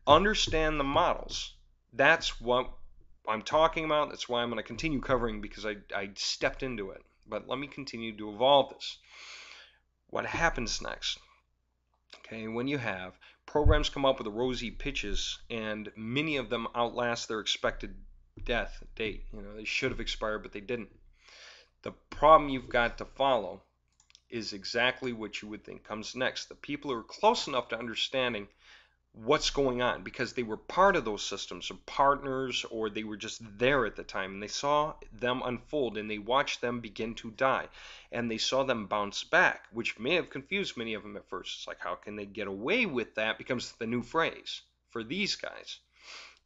Understand the models. That's what I'm talking about. That's why I'm going to continue covering, because I stepped into it. But let me continue to evolve this. What happens next? Okay, when you have programs come up with rosy pitches and many of them outlast their expected death date. They should have expired, but they didn't. The problem you've got to follow is exactly what you would think comes next. The people who are close enough to understanding what's going on, because they were part of those systems, or partners, or they were just there at the time, and they saw them unfold, and they watched them begin to die, and they saw them bounce back, which may have confused many of them at first. It's like, how can they get away with that, becomes the new phrase for these guys.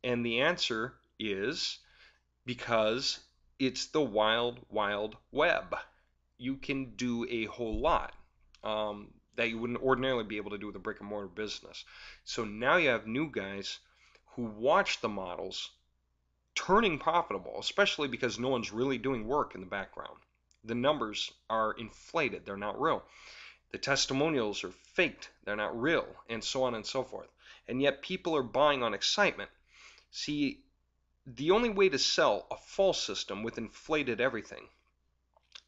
And the answer is because it's the wild, wild web. You can do a whole lot. That you wouldn't ordinarily be able to do with a brick and mortar business. So now you have new guys who watch the models turning profitable, especially because no one's really doing work in the background. The numbers are inflated, they're not real. The testimonials are faked, they're not real, and so on and so forth. And yet people are buying on excitement. See, the only way to sell a false system with inflated everything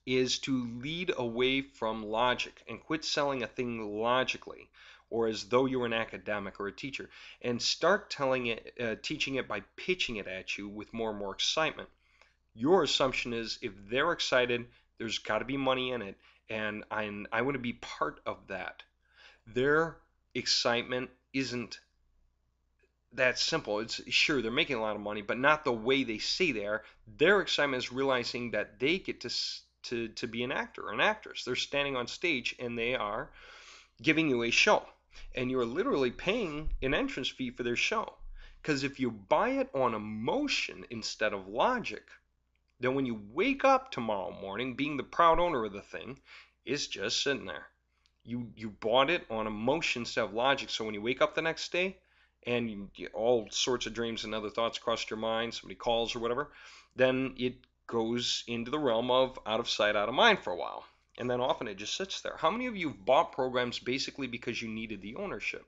is to lead away from logic and quit selling a thing logically, or as though you were an academic or a teacher, and start teaching it by pitching it at you with more and more excitement. Your assumption is, if they're excited, there's got to be money in it, and I want to be part of that. Their excitement isn't that simple. It's sure they're making a lot of money, but not the way they say they are. Their excitement is realizing that they get to be an actor or an actress. They're standing on stage and they are giving you a show, and you're literally paying an entrance fee for their show. Because if you buy it on emotion instead of logic, then when you wake up tomorrow morning, being the proud owner of the thing, it's just sitting there. You bought it on emotion instead of logic. So when you wake up the next day and all sorts of dreams and other thoughts cross your mind, somebody calls or whatever, then it goes into the realm of out of sight, out of mind for a while. And then often it just sits there. How many of you have bought programs basically because you needed the ownership?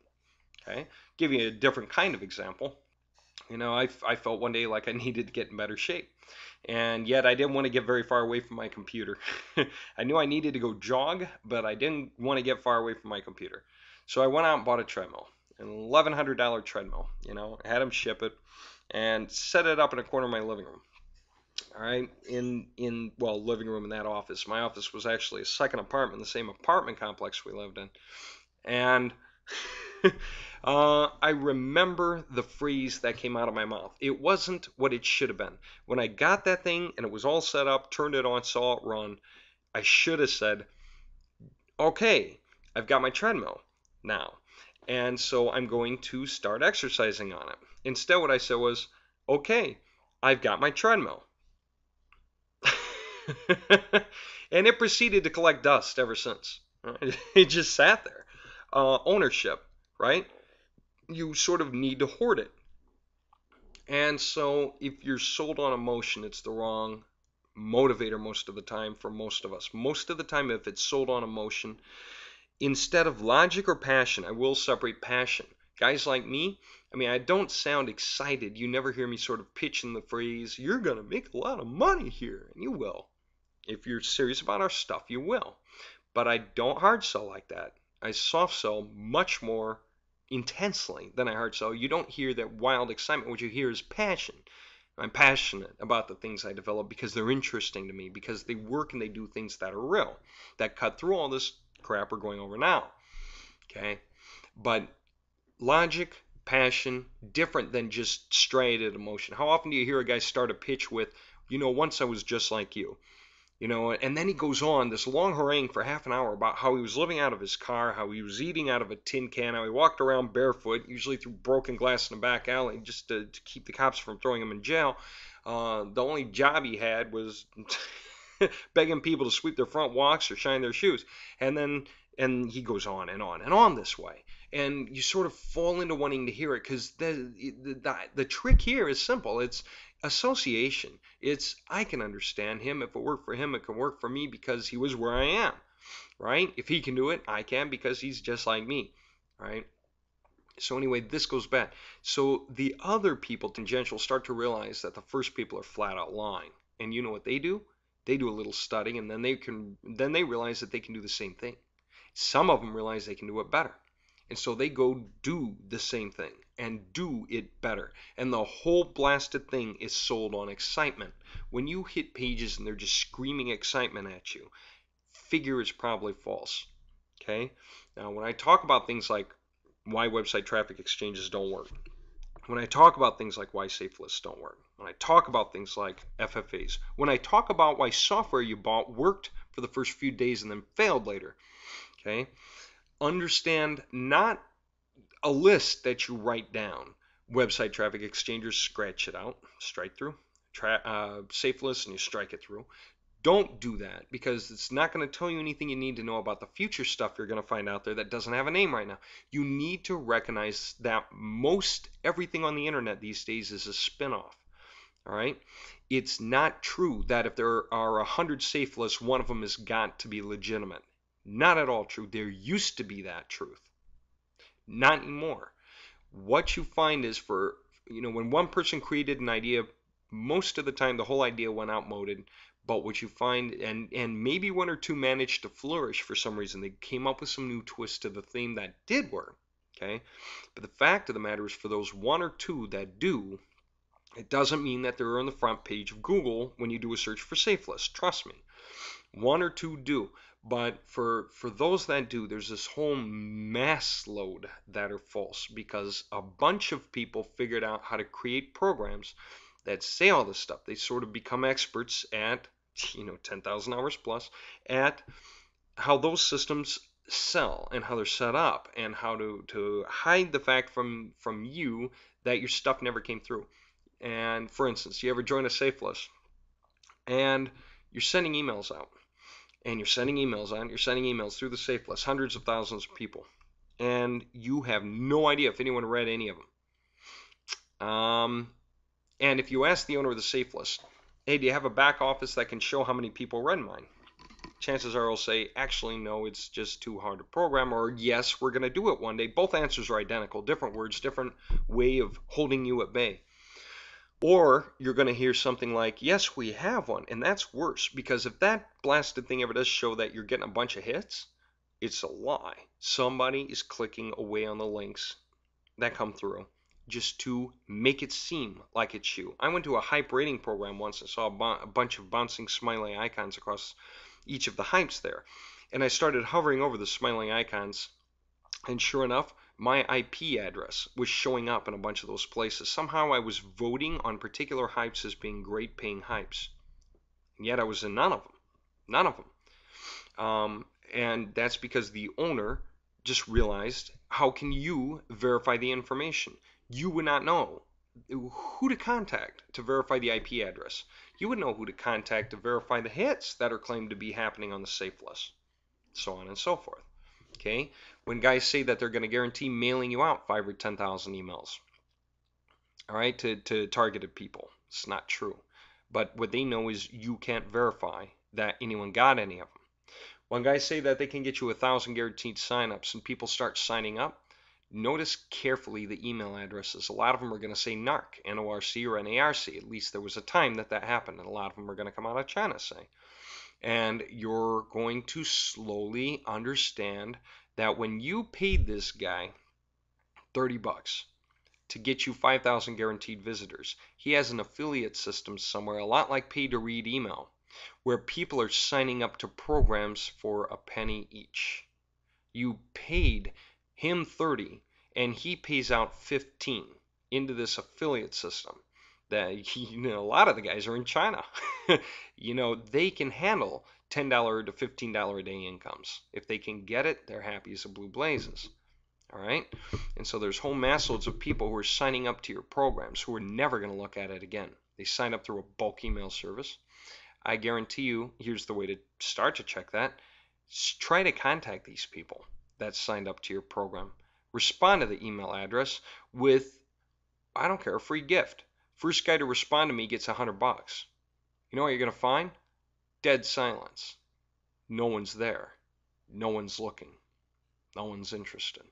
Okay, give you a different kind of example. I felt one day like I needed to get in better shape, and yet I didn't want to get very far away from my computer. I knew I needed to go jog, but I didn't want to get far away from my computer. So I went out and bought a treadmill, an $1,100 treadmill. Had them ship it and set it up in a corner of my living room. All right, living room in that office. My office was actually a second apartment in the same apartment complex we lived in. And I remember the phrase that came out of my mouth. It wasn't what it should have been. When I got that thing and it was all set up, turned it on, saw it run, I should have said, okay, I've got my treadmill now, and so I'm going to start exercising on it. Instead, what I said was, okay, I've got my treadmill. And it proceeded to collect dust ever since. It just sat there. Ownership, right? You sort of need to hoard it. And so if you're sold on emotion, it's the wrong motivator most of the time for most of us. Most of the time, if it's sold on emotion, instead of logic or passion, I will separate passion. Guys like me, I don't sound excited. You never hear me sort of pitching the phrase, you're going to make a lot of money here. And you will. If you're serious about our stuff, you will. But I don't hard sell like that. I soft sell much more intensely than I hard sell. You don't hear that wild excitement. What you hear is passion. I'm passionate about the things I develop because they're interesting to me, because they work and they do things that are real, that cut through all this crap we're going over now. Okay? But logic, passion, different than just straight at emotion. How often do you hear a guy start a pitch with, once I was just like you? And then he goes on this long harangue for half an hour about how he was living out of his car, how he was eating out of a tin can, how he walked around barefoot, usually through broken glass in a back alley, just to keep the cops from throwing him in jail. The only job he had was begging people to sweep their front walks or shine their shoes. And he goes on and on and on this way. And you sort of fall into wanting to hear it, because the trick here is simple. It's association. It's, I can understand him. If it worked for him, it can work for me because he was where I am, right? If he can do it, I can, because he's just like me, right? So anyway, this goes back. So the other people, tangential, start to realize that the first people are flat out lying. And you know what they do? They do a little studying, and then they realize that they can do the same thing. Some of them realize they can do it better. And so they go do the same thing and do it better. And the whole blasted thing is sold on excitement. When you hit pages and they're just screaming excitement at you, figure it's probably false. Okay? Now, when I talk about things like why website traffic exchanges don't work, when I talk about things like why safe lists don't work, when I talk about things like FFAs, when I talk about why software you bought worked for the first few days and then failed later, okay? Understand not a list that you write down. Website traffic exchangers, scratch it out, strike through. Safe lists, and you strike it through. Don't do that, because it's not going to tell you anything you need to know about the future stuff you're going to find out there that doesn't have a name right now. You need to recognize that most everything on the internet these days is a spinoff. All right? It's not true that if there are 100 safe lists, one of them has got to be legitimate. Not at all true. There used to be that truth. Not anymore. What you find is when one person created an idea, most of the time the whole idea went outmoded. But what you find, and maybe one or two managed to flourish for some reason. They came up with some new twist to the theme that did work. Okay? But the fact of the matter is, for those one or two that do, it doesn't mean that they're on the front page of Google when you do a search for safe lists. Trust me. One or two do. But for those that do, there's this whole mass load that are false, because a bunch of people figured out how to create programs that say all this stuff. They sort of become experts at 10,000 hours plus at how those systems sell and how they're set up, and how to hide the fact from you that your stuff never came through. And for instance, you ever join a safe list and you're sending emails out, and you're sending emails out, you're sending emails through the safe list, hundreds of thousands of people, and you have no idea if anyone read any of them. And if you ask the owner of the safe list, hey, do you have a back office that can show how many people read mine? Chances are he'll say, actually, no, it's just too hard to program, or yes, we're going to do it one day. Both answers are identical, different words, different way of holding you at bay. Or you're going to hear something like, yes, we have one. And that's worse, because if that blasted thing ever does show that you're getting a bunch of hits, it's a lie. Somebody is clicking away on the links that come through just to make it seem like it's you. I went to a hype rating program once and saw a bunch of bouncing smiling icons across each of the hypes there. And I started hovering over the smiling icons, and sure enough, my IP address was showing up in a bunch of those places. Somehow I was voting on particular hypes as being great paying hypes. And yet I was in none of them. None of them. And that's because the owner just realized, how can you verify the information? You would not know who to contact to verify the IP address. You would know who to contact to verify the hits that are claimed to be happening on the safe list, so on and so forth. Okay? When guys say that they're going to guarantee mailing you out 5 or 10,000 emails, all right, to targeted people, it's not true. But what they know is you can't verify that anyone got any of them. When guys say that they can get you 1,000 guaranteed signups and people start signing up, notice carefully the email addresses. A lot of them are going to say NARC, N-O-R-C, or N-A-R-C. At least there was a time that happened, and a lot of them are going to come out of China, say. And you're going to slowly understand that when you paid this guy $30 to get you 5,000 guaranteed visitors, he has an affiliate system somewhere, a lot like pay to read email, where people are signing up to programs for a penny each. You paid him 30 and he pays out 15 into this affiliate system that a lot of the guys are in China. They can handle $10 to $15 a day incomes. If they can get it, they're happy as the blue blazes. All right? And so there's whole massloads of people who are signing up to your programs who are never going to look at it again. They sign up through a bulk email service. I guarantee you, here's the way to start to check that. Try to contact these people that signed up to your program. Respond to the email address with, I don't care, a free gift. First guy to respond to me gets $100. You know what you're going to find? Dead silence. No one's there. No one's looking. No one's interested.